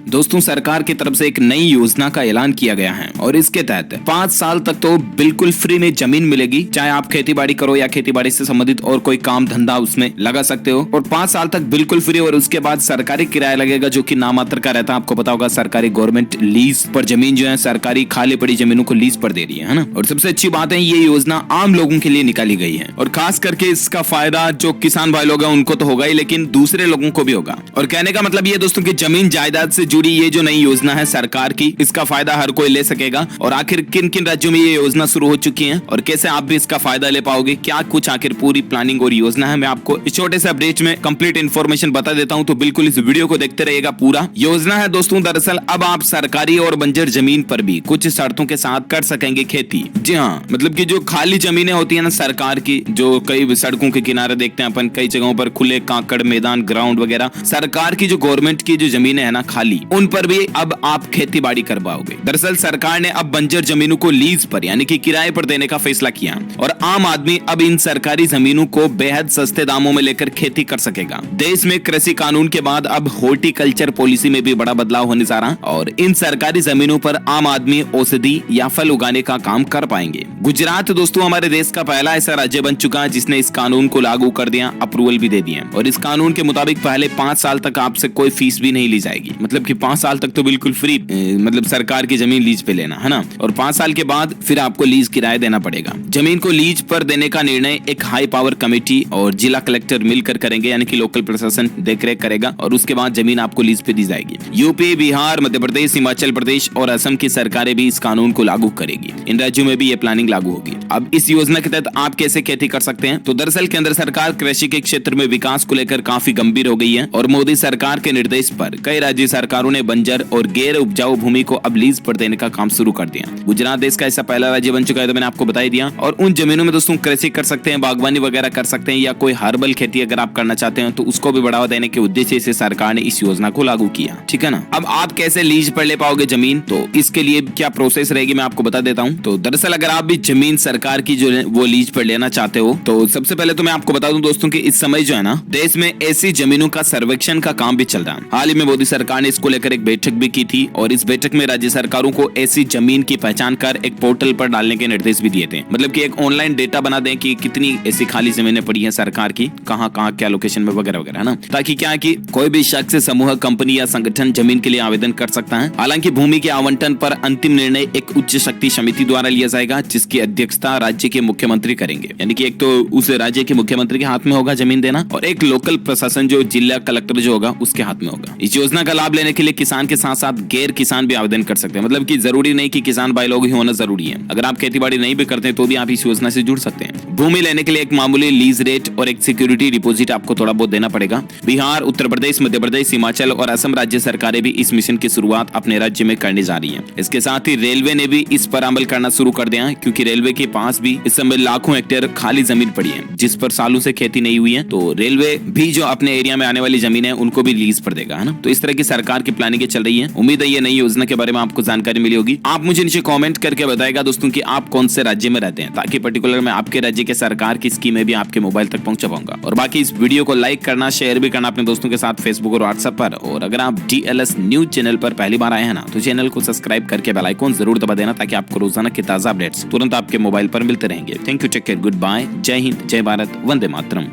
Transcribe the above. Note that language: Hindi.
दोस्तों सरकार की तरफ से एक नई योजना का ऐलान किया गया है और इसके तहत 5 साल तक तो बिल्कुल फ्री में जमीन मिलेगी, चाहे आप खेती बाड़ी करो या खेती बाड़ी से संबंधित और कोई काम धंधा उसमें लगा सकते हो। और 5 साल तक बिल्कुल फ्री और उसके बाद सरकारी किराया लगेगा जो कि नामात्र का रहता है। आपको पता होगा सरकारी गवर्नमेंट लीज पर जमीन जो है सरकारी खाली पड़ी जमीनों को लीज पर दे रही है ना। और सबसे अच्छी बात है ये योजना आम लोगों के लिए निकाली गई है और खास करके इसका फायदा जो किसान भाई लोग हैं उनको तो होगा ही, लेकिन दूसरे लोगों को भी होगा। और कहने का मतलब ये दोस्तों की जमीन जायदाद से जुड़ी ये जो नई योजना है सरकार की, इसका फायदा हर कोई ले सकेगा। और आखिर किन किन राज्यों में ये योजना शुरू हो चुकी है और कैसे आप भी इसका फायदा ले पाओगे, क्या कुछ आखिर पूरी प्लानिंग और योजना है, मैं आपको इस छोटे से अपडेट में कंप्लीट इन्फॉर्मेशन बता देता हूं। तो बिल्कुल इस वीडियो को देखते रहिएगा। पूरा योजना है दोस्तों दरअसल अब आप सरकारी और बंजर जमीन पर भी कुछ शर्तों के साथ कर सकेंगे खेती। जी हाँ, मतलब कि जो खाली जमीनें होती है ना सरकार की, जो कई सड़कों के किनारे देखते हैं अपन, कई जगहों पर खुले काकड़ मैदान ग्राउंड वगैरह, सरकार की जो गवर्नमेंट की जो जमीनें है ना खाली, उन पर भी अब आप खेती बाड़ी कर पाओगे। दरअसल सरकार ने अब बंजर जमीनों को लीज पर यानी कि किराए पर देने का फैसला किया और आम आदमी अब इन सरकारी जमीनों को बेहद सस्ते दामों में लेकर खेती कर सकेगा। देश में कृषि कानून के बाद अब हॉर्टिकल्चर पॉलिसी में भी बड़ा बदलाव होने जा रहा और इन सरकारी जमीनों पर आम आदमी औषधि या फल उगाने का काम कर पाएंगे। गुजरात दोस्तों हमारे देश का पहला ऐसा राज्य बन चुका है जिसने इस कानून को लागू कर दिया, अप्रूवल भी दे दिया। और इस कानून के मुताबिक पहले 5 साल तक आपसे कोई फीस भी नहीं ली जाएगी, मतलब कि 5 साल तक तो बिल्कुल फ्री, मतलब सरकार की जमीन लीज पे लेना है ना। और 5 साल के बाद फिर आपको लीज किराया देना पड़ेगा। जमीन को लीज पर देने का निर्णय एक हाई पावर कमेटी और जिला कलेक्टर मिलकर करेंगे, यानी कि लोकल प्रशासन देखरेख करेगा और उसके बाद जमीन आपको लीज पे दी जाएगी। यूपी, बिहार, मध्य प्रदेश, हिमाचल प्रदेश और असम की सरकारें भी इस कानून को लागू करेगी। इन राज्यों में भी ये प्लानिंग लागू होगी। अब इस योजना के तहत आप कैसे खेती कर सकते हैं, तो दरअसल केंद्र सरकार कृषि के क्षेत्र में विकास को लेकर काफी गंभीर हो गई है और मोदी सरकार के निर्देश पर कई राज्य सरकारों ने बंजर और गैर उपजाऊ भूमि को अब लीज पर देने का काम शुरू कर दिया। गुजरात देश का ऐसा पहला राज्य बन चुका है, तो मैंने आपको बता ही दिया। और उन जमीनों में दोस्तों कृषि कर सकते हैं, बागवानी वगैरह कर सकते हैं या कोई हर्बल खेती अगर आप करना चाहते हैं तो उसको भी बढ़ावा देने के उद्देश्य से सरकार ने इस योजना को लागू किया। ठीक है ना। अब आप कैसे लीज पर ले पाओगे जमीन, तो इसके लिए क्या प्रोसेस रहेगी मैं आपको बता देता हूँ। तो दरअसल अगर आप भी जमीन सरकार की जो वो लीज पर लेना चाहते हो तो सबसे पहले तो मैं आपको बता दूं दोस्तों कि इस समय जो है ना देश में ऐसी जमीनों का सर्वेक्षण का काम भी चल रहा है। हाल ही में मोदी सरकार ने इसको लेकर एक बैठक भी की थी और इस बैठक में राज्य सरकारों को ऐसी जमीन की पहचान कर एक पोर्टल पर डालने के निर्देश भी दिए थे। मतलब कि एक ऑनलाइन डेटा बना दें कि कितनी ऐसी खाली जमीनें पड़ी हैं सरकार की, कहाँ कहाँ क्या लोकेशन में वगैरह वगैरह, है ना। ताकि क्या है कि कोई भी शख्स, समूह, कंपनी या संगठन जमीन के लिए आवेदन कर सकता है। हालांकि भूमि के आवंटन पर अंतिम निर्णय एक उच्च शक्ति समिति द्वारा लिया जाएगा जिसकी अध्यक्षता राज्य के मुख्यमंत्री करेंगे। यानी कि एक तो उस राज्य के मुख्यमंत्री के हाथ में होगा जमीन देना और एक लोकल प्रशासन जो जिला कलेक्टर जो होगा उसके हाथ में होगा। इस योजना का लाभ लेने के लिए किसान के साथ साथ गैर किसान भी आवेदन कर सकते हैं। मतलब कि जरूरी नहीं कि किसान भाई लोग ही होना जरूरी है, अगर आप खेती बाड़ी नहीं भी करते हैं तो भी आप इस योजना से जुड़ सकते हैं। भूमि लेने के लिए एक मामूली लीज रेट और एक सिक्योरिटी डिपॉजिट आपको थोड़ा बहुत देना पड़ेगा। बिहार, उत्तर प्रदेश, मध्य प्रदेश, हिमाचल और असम राज्य सरकारें भी इस मिशन की शुरुआत अपने राज्य में करने जा रही है। इसके साथ ही रेलवे ने भी इस पर अमल करना शुरू कर दिया है, क्योंकि रेलवे के पास भी इस समय लाखों हेक्टेयर खाली जमीन पड़ी है जिस पर सालों से खेती नहीं हुई है। तो रेलवे भी जो अपने एरिया में आने वाली जमीन है उनको भी लीज पर देगा, है ना। तो इस तरह की सरकार की प्लानिंग चल रही है। उम्मीद है ये नई योजना के बारे में आपको जानकारी मिली होगी। आप मुझे नीचे कमेंट करके बताएगा दोस्तों कि आप कौन से राज्य में रहते हैं, ताकि पर्टिकुलर मैं आपके राज्य के सरकार की स्कीमें भी आपके मोबाइल तक पहुंचा पाऊंगा। और बाकी इस वीडियो को लाइक करना, शेयर भी करना अपने दोस्तों के साथ फेसबुक और व्हाट्सएप पर। और अगर आप DLS न्यूज चैनल पर पहली बार आए हैं ना तो चैनल को सब्सक्राइब करके बेल आइकन जरूर दबा देना, ताकि आपको रोजाना के ताजा अपडेट्स तुरंत आपके मोबाइल पर मिलते रहेंगे। Thank you, take care, good bye, जय हिंद, जय भारत, वंदे मातरम।